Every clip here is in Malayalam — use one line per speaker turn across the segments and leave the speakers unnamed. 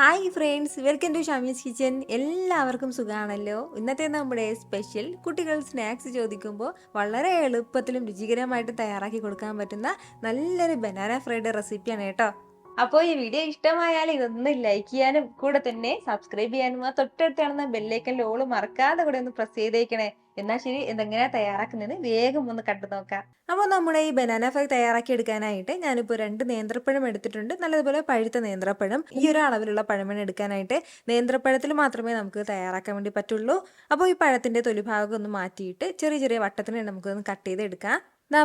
Hi friends, welcome to Shamees kitchen. എല്ലാവർക്കും സുഖമാണല്ലോ. ഇന്നത്തെ നമ്മുടെ സ്പെഷ്യൽ കുട്ടികൾ സ്നാക്സ് ചോദിക്കുമ്പോൾ വളരെ എളുപ്പത്തിലും രുചികരമായിട്ട് തയ്യാറാക്കി കൊടുക്കാൻ പറ്റുന്ന നല്ലൊരു ബനാന ഫ്രൈഡ് റെസിപ്പിയാണ് കേട്ടോ. അപ്പോൾ ഈ വീഡിയോ ഇഷ്ടമായാൽ ഇതൊന്ന് ലൈക്ക് ചെയ്യാനും കൂടെ തന്നെ സബ്സ്ക്രൈബ് ചെയ്യാനും ആ തൊട്ടടുത്ത് കാണുന്ന ബെല്ലൈക്കൻ്റെ ഓൾ മറക്കാതെ കൂടെ ഒന്ന് പ്രസ് ചെയ്തേക്കണേ. എന്നാൽ ശരി, എന്തെങ്ങനെയാണ് തയ്യാറാക്കുന്നത് വേഗം ഒന്ന് കണ്ടു നോക്കാം. അപ്പോൾ നമ്മുടെ ഈ ബനാന ഫ്രൈ തയ്യാറാക്കി എടുക്കാനായിട്ട് ഞാനിപ്പോൾ 2 നേന്ത്രപ്പഴം എടുത്തിട്ടുണ്ട്. നല്ലതുപോലെ പഴുത്ത നേന്ത്രപ്പഴം. ഈ ഒരു അളവിലുള്ള പഴമാണ് എടുക്കാനായിട്ട്. നേന്ത്രപ്പഴത്തിൽ മാത്രമേ നമുക്ക് തയ്യാറാക്കാൻ വേണ്ടി പറ്റുള്ളൂ. അപ്പോൾ ഈ പഴത്തിൻ്റെ തൊലിഭാഗം ഒന്ന് മാറ്റിയിട്ട് ചെറിയ ചെറിയ വട്ടത്തിന് നമുക്കൊന്ന് കട്ട് ചെയ്തെടുക്കാം.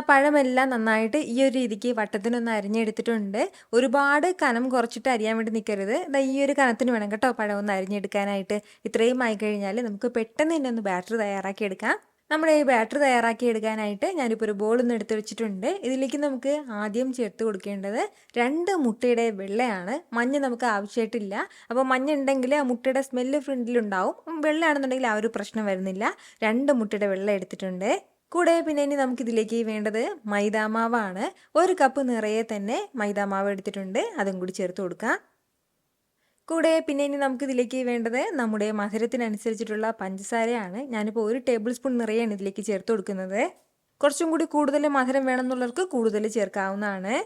പഴമെല്ലാം നന്നായിട്ട് ഈ ഒരു രീതിക്ക് വട്ടത്തിനൊന്ന് അരിഞ്ഞെടുത്തിട്ടുണ്ട്. ഒരുപാട് കനം കുറച്ചിട്ട് അരിയാൻ വേണ്ടി നിൽക്കരുത്. ഈ ഒരു കനത്തിന് വേണം കേട്ടോ പഴം ഒന്ന് അരിഞ്ഞെടുക്കാനായിട്ട്. ഇത്രയും ആയി കഴിഞ്ഞാൽ നമുക്ക് പെട്ടെന്ന് തന്നെ ഒന്ന് ബാറ്റർ തയ്യാറാക്കി എടുക്കാം. നമ്മുടെ ഈ ബാറ്റർ തയ്യാറാക്കി എടുക്കാനായിട്ട് ഞാനിപ്പോൾ ഒരു ബോളൊന്ന് എടുത്ത് വെച്ചിട്ടുണ്ട്. ഇതിലേക്ക് നമുക്ക് ആദ്യം ചേർത്ത് കൊടുക്കേണ്ടത് 2 മുട്ടയുടെ വെള്ളയാണ്. മഞ്ഞ നമുക്ക് ആവശ്യമായിട്ടില്ല. അപ്പോൾ മഞ്ഞ ഉണ്ടെങ്കിൽ ആ മുട്ടയുടെ സ്മെല്ല് ഫ്രണ്ടിലുണ്ടാവും. വെള്ളയാണെന്നുണ്ടെങ്കിൽ ആ ഒരു പ്രശ്നം വരുന്നില്ല. 2 മുട്ടയുടെ വെള്ളം എടുത്തിട്ടുണ്ട്. കൂടെ പിന്നെ ഇനി നമുക്കിതിലേക്ക് വേണ്ടത് മൈദാമാവാണ്. 1 കപ്പ് നിറയെ തന്നെ മൈദാമാവ് എടുത്തിട്ടുണ്ട്. അതും കൂടി ചേർത്ത് കൊടുക്കാം. കൂടെ പിന്നെ ഇനി നമുക്കിതിലേക്ക് വേണ്ടത് നമ്മുടെ മധുരത്തിനനുസരിച്ചിട്ടുള്ള പഞ്ചസാരയാണ്. ഞാനിപ്പോൾ 1 ടേബിൾ സ്പൂൺ നിറയാണ് ഇതിലേക്ക് ചേർത്ത് കൊടുക്കുന്നത്. കുറച്ചും കൂടി കൂടുതൽ മധുരം വേണമെന്നുള്ളവർക്ക് കൂടുതൽ ചേർക്കാവുന്നതാണ്.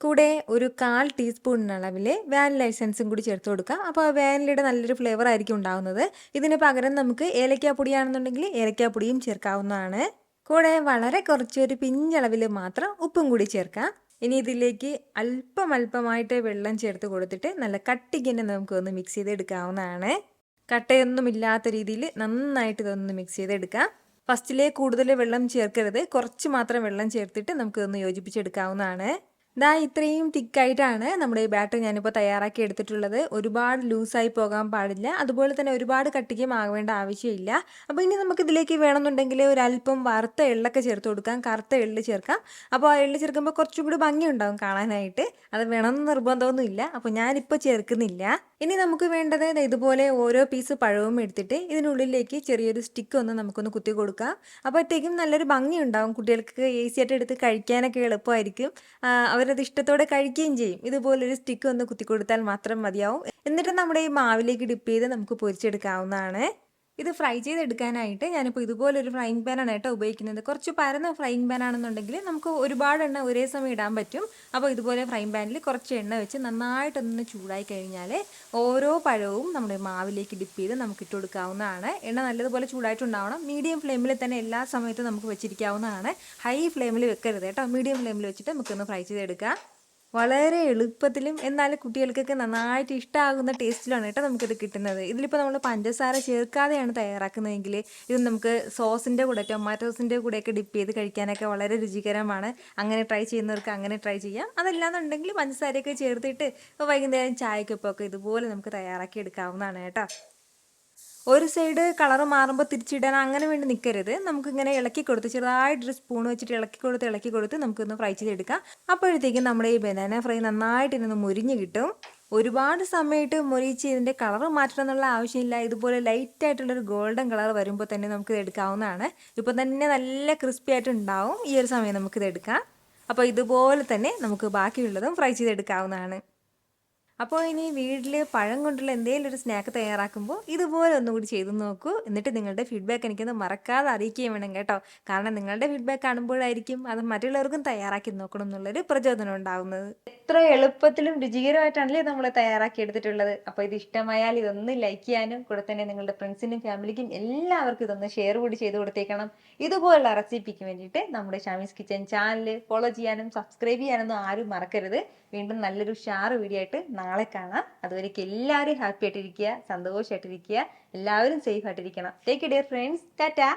കൂടെ ഒരു 1/4 ടീസ്പൂണിന് അളവിൽ വാനില എസൻസും കൂടി ചേർത്ത് കൊടുക്കുക. അപ്പോൾ വാനിലയുടെ നല്ലൊരു ഫ്ലേവർ ആയിരിക്കും ഉണ്ടാകുന്നത്. ഇതിന് പകരം നമുക്ക് ഏലക്കാപ്പൊടിയാണെന്നുണ്ടെങ്കിൽ ഏലക്കാപ്പൊടിയും ചേർക്കാവുന്നതാണ്. കൂടെ വളരെ കുറച്ചൊരു പിഞ്ചളവിൽ മാത്രം ഉപ്പും കൂടി ചേർക്കാം. ഇനി ഇതിലേക്ക് അല്പമായിട്ട് വെള്ളം ചേർത്ത് കൊടുത്തിട്ട് നല്ല കട്ടിക്ക് തന്നെ നമുക്കൊന്ന് മിക്സ് ചെയ്തെടുക്കാവുന്നതാണ്. കട്ടയൊന്നുമില്ലാത്ത രീതിയിൽ നന്നായിട്ട് ഇതൊന്ന് മിക്സ് ചെയ്തെടുക്കാം. ഫസ്റ്റിലെ കൂടുതൽ വെള്ളം ചേർക്കരുത്, കുറച്ച് മാത്രം വെള്ളം ചേർത്തിട്ട് നമുക്കൊന്ന് യോജിപ്പിച്ചെടുക്കാവുന്നതാണ്. ഇത്രയും തിക്കായിട്ടാണ് നമ്മുടെ ഈ ബാറ്റർ ഞാനിപ്പോൾ തയ്യാറാക്കി എടുത്തിട്ടുള്ളത്. ഒരുപാട് ലൂസായി പോകാൻ പാടില്ല, അതുപോലെ തന്നെ ഒരുപാട് കട്ടിക്കും ആവേണ്ട ആവശ്യമില്ല. അപ്പോൾ ഇനി നമുക്കിതിലേക്ക് വേണമെന്നുണ്ടെങ്കിൽ ഒരല്പം വറുത്ത എള്ളൊക്കെ ചേർത്ത് കൊടുക്കാം. കറുത്ത എള്ള് ചേർക്കാം. അപ്പോൾ ആ എള്ള് ചേർക്കുമ്പോൾ കുറച്ചും കൂടി ഭംഗിയുണ്ടാകും കാണാനായിട്ട്. അത് വേണമെന്ന് നിർബന്ധമൊന്നുമില്ല, അപ്പോൾ ഞാനിപ്പോൾ ചേർക്കുന്നില്ല. ഇനി നമുക്ക് വേണ്ടത് ഇതുപോലെ ഓരോ പീസ് പഴവും എടുത്തിട്ട് ഇതിനുള്ളിലേക്ക് ചെറിയൊരു സ്റ്റിക്ക് ഒന്ന് നമുക്കൊന്ന് കുത്തി കൊടുക്കാം. അപ്പോഴത്തേക്കും നല്ലൊരു ഭംഗി ഉണ്ടാകും. കുട്ടികൾക്ക് ഈസി ആയിട്ട് എടുത്ത് കഴിക്കാനൊക്കെ എളുപ്പമായിരിക്കും. അവരത് ഇഷ്ടത്തോടെ കഴിക്കുകയും ചെയ്യും. ഇതുപോലൊരു സ്റ്റിക്ക് ഒന്ന് കുത്തി കൊടുത്താൽ മാത്രം മതിയാവും. എന്നിട്ട് നമ്മുടെ ഈ മാവിലേക്ക് ഡിപ്പ് ചെയ്ത് നമുക്ക് പൊരിച്ചെടുക്കാവുന്നതാണ്. ഇത് ഫ്രൈ ചെയ്തെടുക്കാനായിട്ട് ഞാനിപ്പോൾ ഇതുപോലൊരു ഫ്രൈങ് പാനാണ് കേട്ടോ ഉപയോഗിക്കുന്നത്. കുറച്ച് പരന്ന ഫ്രൈങ് പാൻ ആണെന്നുണ്ടെങ്കിൽ നമുക്ക് ഒരുപാട് എണ്ണ ഒരേ സമയം ഇടാൻ പറ്റും. അപ്പോൾ ഇതുപോലെ ഫ്രൈങ് പാനിൽ കുറച്ച് എണ്ണ വെച്ച് നന്നായിട്ടൊന്ന് ചൂടായി കഴിഞ്ഞാൽ ഓരോ പഴവും നമ്മുടെ മാവിലേക്ക് ഡിപ്പ് ചെയ്ത് നമുക്ക് ഇട്ട് കൊടുക്കാവുന്നതാണ്. എണ്ണ നല്ലതുപോലെ ചൂടായിട്ടുണ്ടാവണം. മീഡിയം ഫ്ലെയിമിൽ തന്നെ എല്ലാ സമയത്തും നമുക്ക് വെച്ചിരിക്കാവുന്നതാണ്. ഹൈ ഫ്ലെയിമിൽ വെക്കരുത് കേട്ടോ. മീഡിയം ഫ്ലെയിമിൽ വെച്ചിട്ട് നമുക്കൊന്ന് ഫ്രൈ ചെയ്തെടുക്കാം. വളരെ എളുപ്പത്തിലും എന്നാൽ കുട്ടികൾക്കൊക്കെ നന്നായിട്ട് ഇഷ്ടമാകുന്ന ടേസ്റ്റിലാണ് കേട്ടോ നമുക്കിത് കിട്ടുന്നത്. ഇതിലിപ്പോൾ നമ്മൾ പഞ്ചസാര ചേർക്കാതെയാണ് തയ്യാറാക്കുന്നതെങ്കിൽ ഇത് നമുക്ക് സോസിൻ്റെ കൂടെ, ടൊമാറ്റോ സോസിൻ്റെ കൂടെയൊക്കെ ഡിപ്പ് ചെയ്ത് കഴിക്കാനൊക്കെ വളരെ രുചികരമാണ്. അങ്ങനെ ട്രൈ ചെയ്യുന്നവർക്ക് അങ്ങനെ ട്രൈ ചെയ്യാം. അതല്ലാന്നുണ്ടെങ്കിൽ പഞ്ചസാരയൊക്കെ ചേർത്തിട്ട് വൈകുന്നേരം ചായക്കൊപ്പമൊക്കെ ഇതുപോലെ നമുക്ക് തയ്യാറാക്കി എടുക്കാവുന്നതാണ് കേട്ടോ. ഒരു സൈഡ് കളർ മാറുമ്പോൾ തിരിച്ചിടാൻ അങ്ങനെ വേണ്ടി നിൽക്കരുത്. നമുക്കിങ്ങനെ ഇളക്കി കൊടുത്ത് ചെറുതായിട്ടൊരു സ്പൂൺ വെച്ചിട്ട് ഇളക്കി കൊടുത്ത് നമുക്കൊന്ന് ഫ്രൈ ചെയ്തെടുക്കാം. അപ്പോഴത്തേക്കും നമ്മുടെ ഈ ബനാന ഫ്രൈ നന്നായിട്ട് ഇതൊന്ന് മുരിഞ്ഞ് കിട്ടും. ഒരുപാട് സമയമായിട്ട് മുരിച്ച് ഇതിൻ്റെ കളർ മാറ്റണം എന്നുള്ള ആവശ്യമില്ല. ഇതുപോലെ ലൈറ്റായിട്ടുള്ളൊരു ഗോൾഡൻ കളർ വരുമ്പോൾ തന്നെ നമുക്കിത് എടുക്കാവുന്നതാണ്. ഇപ്പോൾ തന്നെ നല്ല ക്രിസ്പി ആയിട്ട് ഉണ്ടാവും. ഈ ഒരു സമയം നമുക്കിത് എടുക്കാം. അപ്പോൾ ഇതുപോലെ തന്നെ നമുക്ക് ബാക്കിയുള്ളതും ഫ്രൈ ചെയ്തെടുക്കാവുന്നതാണ്. അപ്പോൾ ഇനി വീട്ടിൽ പഴം കൊണ്ടുള്ള എന്തെങ്കിലും ഒരു സ്നാക്ക് തയ്യാറാക്കുമ്പോൾ ഇതുപോലെ ഒന്നുകൂടി ചെയ്തു നോക്കൂ. എന്നിട്ട് നിങ്ങളുടെ ഫീഡ്ബാക്ക് എനിക്കൊന്ന് മറക്കാതെ അറിയിക്കുകയും വേണം കേട്ടോ. കാരണം നിങ്ങളുടെ ഫീഡ്ബാക്ക് കാണുമ്പോഴായിരിക്കും അത് മറ്റുള്ളവർക്കും തയ്യാറാക്കി നോക്കണം എന്നുള്ളൊരു പ്രചോദനം ഉണ്ടാകുന്നത്. എത്ര എളുപ്പത്തിലും രുചികരമായിട്ടാണല്ലേ നമ്മൾ തയ്യാറാക്കി എടുത്തിട്ടുള്ളത്. അപ്പോൾ ഇത് ഇഷ്ടമായാൽ ഇതൊന്ന് ലൈക്ക് ചെയ്യാനും കൂടെ തന്നെ നിങ്ങളുടെ ഫ്രണ്ട്സിനും ഫാമിലിക്കും എല്ലാവർക്കും ഇതൊന്ന് ഷെയർ കൂടി ചെയ്ത് കൊടുത്തേക്കണം. ഇതുപോലുള്ള റെസിപ്പിക്ക് വേണ്ടിയിട്ട് നമ്മുടെ ഷമീസ് കിച്ചൻ ചാനൽ ഫോളോ ചെയ്യാനും സബ്സ്ക്രൈബ് ചെയ്യാനൊന്നും ആരും മറക്കരുത്. വീണ്ടും നല്ലൊരു ഷാർ വീഡിയോ ആയിട്ട് നാളെ കാണാം. അതുവരേക്കും എല്ലാവരും ഹാപ്പി ആയിട്ടിരിക്കുക, സന്തോഷമായിട്ടിരിക്കുക, എല്ലാവരും സേഫ് ആയിട്ടിരിക്കണം. Take care friends. ടാറ്റാ.